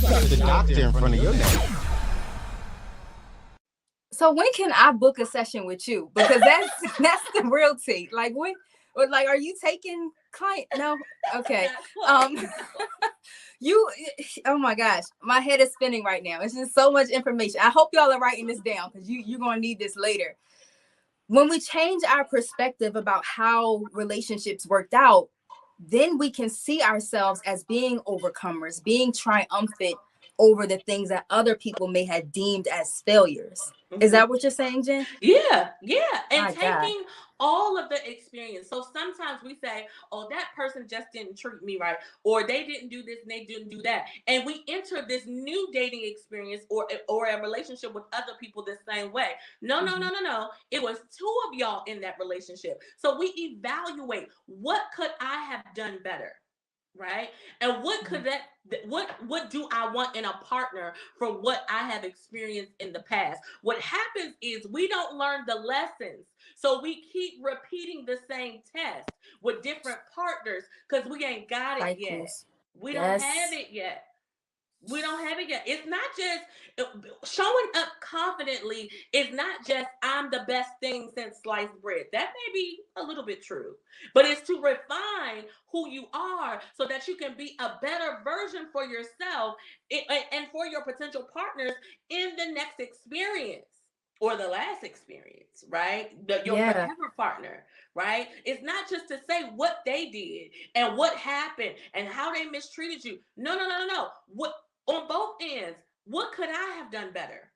The doctor in front of your name. So when can I book a session with you? Because that's the real tea. Like when, or like, are you taking client? No, okay. You, oh my gosh, my head is spinning right now. It's just so much information. I hope y'all are writing this down because you're gonna need this later. When we change our perspective about how relationships worked out, then we can see ourselves as being overcomers, being triumphant over the things that other people may have deemed as failures. Is that what you're saying, Jen? Yeah. And My taking God. all of the experience. So sometimes we say, oh, that person just didn't treat me right, or they didn't do this and they didn't do that. And we enter this new dating experience or a relationship with other people the same way. No. It was two of y'all in that relationship. So we evaluate, what could I have done better? Right? And what could what do I want in a partner from what I have experienced in the past? What happens is we don't learn the lessons. So we keep repeating the same test with different partners because we ain't got it yet. We don't have it yet. We don't have it yet. It's not just showing up confidently. It's not just I'm the best thing since sliced bread. That may be a little bit true, but it's to refine who you are so that you can be a better version for yourself and for your potential partners in the next experience or the last experience, right? Your forever partner, right? It's not just to say what they did and what happened and how they mistreated you. No. What on both ends, what could I have done better?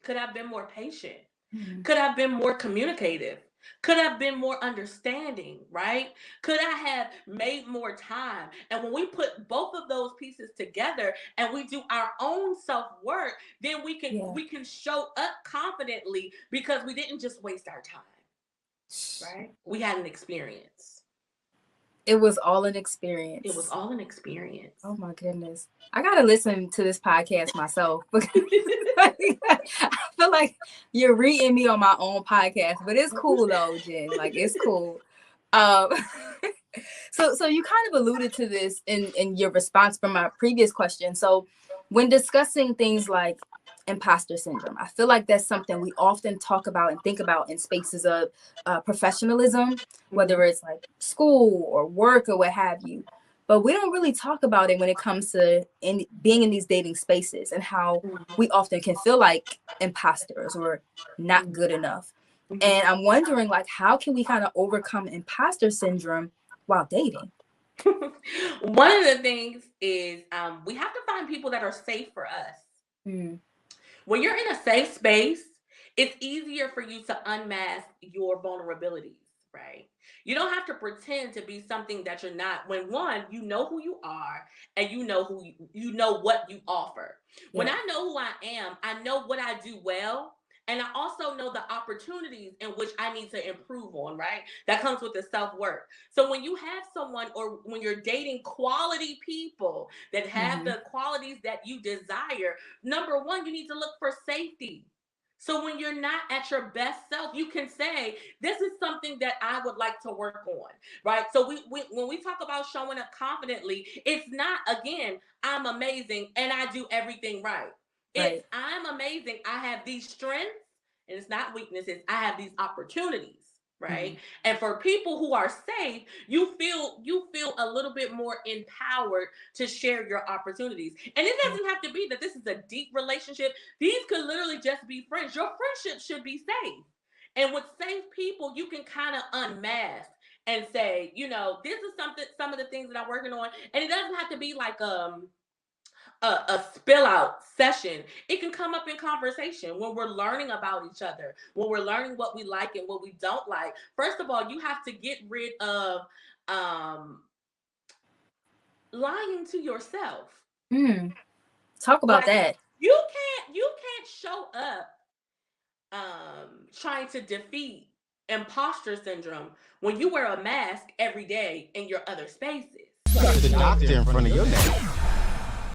Could I have been more patient? Mm-hmm. Could I have been more communicative? Could I have been more understanding, right? Could I have made more time? And when we put both of those pieces together and we do our own self-work, then we can show up confidently because we didn't just waste our time, right? We had an experience. It was all an experience. It was all an experience. Oh my goodness. I got to listen to this podcast myself because I feel like you're reading me on my own podcast, but it's cool though, Jen. Like it's cool. So you kind of alluded to this in your response from my previous question. So when discussing things like imposter syndrome, I feel like that's something we often talk about and think about in spaces of professionalism, whether it's like school or work or what have you. But we don't really talk about it when it comes to being in these dating spaces and how we often can feel like imposters or not good enough. And I'm wondering, like, how can we kind of overcome imposter syndrome while dating? One of the things is we have to find people that are safe for us. When you're in a safe space, it's easier for you to unmask your vulnerabilities, right? You don't have to pretend to be something that you're not. When one, you know who you are and you know you know what you offer. Yeah. When I know who I am, I know what I do well. And I also know the opportunities in which I need to improve on, right? That comes with the self-work. So when you have someone or when you're dating quality people that have the qualities that you desire, number one, you need to look for safety. So when you're not at your best self, you can say, this is something that I would like to work on, right? So when we talk about showing up confidently, it's not, again, I'm amazing and I do everything right. It's I'm amazing. I have these strengths, and it's not weaknesses. I have these opportunities, right? And for people who are safe, you feel a little bit more empowered to share your opportunities. And it doesn't have to be that this is a deep relationship. These could literally just be friends. Your friendship should be safe. And with safe people, you can kind of unmask and say, this is some of the things that I'm working on. And it doesn't have to be like a spill out session. It can come up in conversation when we're learning about each other, when we're learning what we like and what we don't like. First of all, you have to get rid of lying to yourself. Talk about that. You can't show up trying to defeat imposter syndrome when you wear a mask every day in your other spaces. The doctor in front of your name.